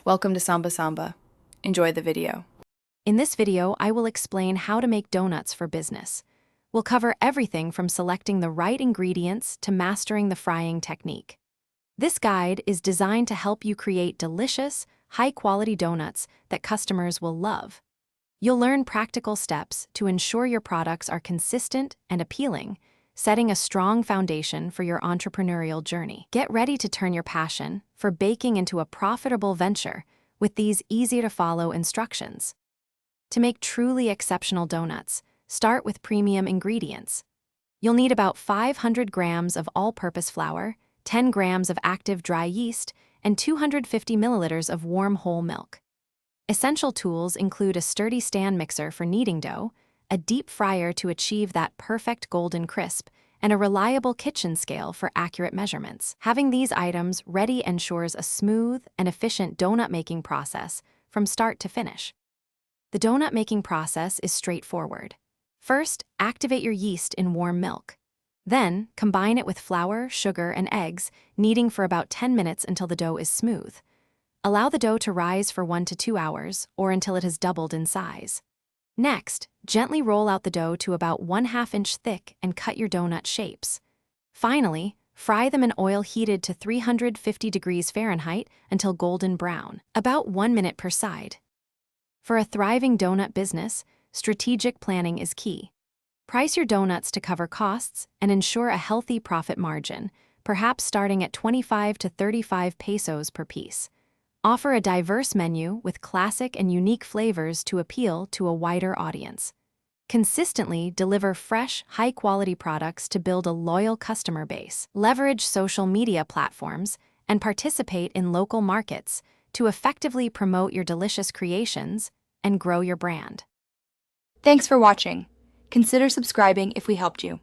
Welcome to Samba Samba. Enjoy the video. In this video, I will explain how to make donuts for business. We'll cover everything from selecting the right ingredients to mastering the frying technique. This guide is designed to help you create delicious, high-quality donuts that customers will love. You'll learn practical steps to ensure your products are consistent and appealing, setting a strong foundation for your entrepreneurial journey. Get ready to turn your passion for baking into a profitable venture with these easy-to-follow instructions. To make truly exceptional donuts, start with premium ingredients. You'll need about 500 grams of all-purpose flour, 10 grams of active dry yeast, and 250 milliliters of warm whole milk. Essential tools include a sturdy stand mixer for kneading dough, a deep fryer to achieve that perfect golden crisp, and a reliable kitchen scale for accurate measurements. Having these items ready ensures a smooth and efficient donut-making process from start to finish. The donut-making process is straightforward. First, activate your yeast in warm milk. Then, combine it with flour, sugar, and eggs, kneading for about 10 minutes until the dough is smooth. Allow the dough to rise for 1 to 2 hours, or until it has doubled in size. Next, gently roll out the dough to about 1/2 inch thick and cut your donut shapes. Finally, fry them in oil heated to 350 degrees Fahrenheit until golden brown, about 1 minute per side. For a thriving donut business, strategic planning is key. Price your donuts to cover costs and ensure a healthy profit margin, perhaps starting at 25 to 35 pesos per piece. Offer a diverse menu with classic and unique flavors to appeal to a wider audience. Consistently deliver fresh, high-quality products to build a loyal customer base. Leverage social media platforms and participate in local markets to effectively promote your delicious creations and grow your brand. Thanks for watching. Consider subscribing if we helped you.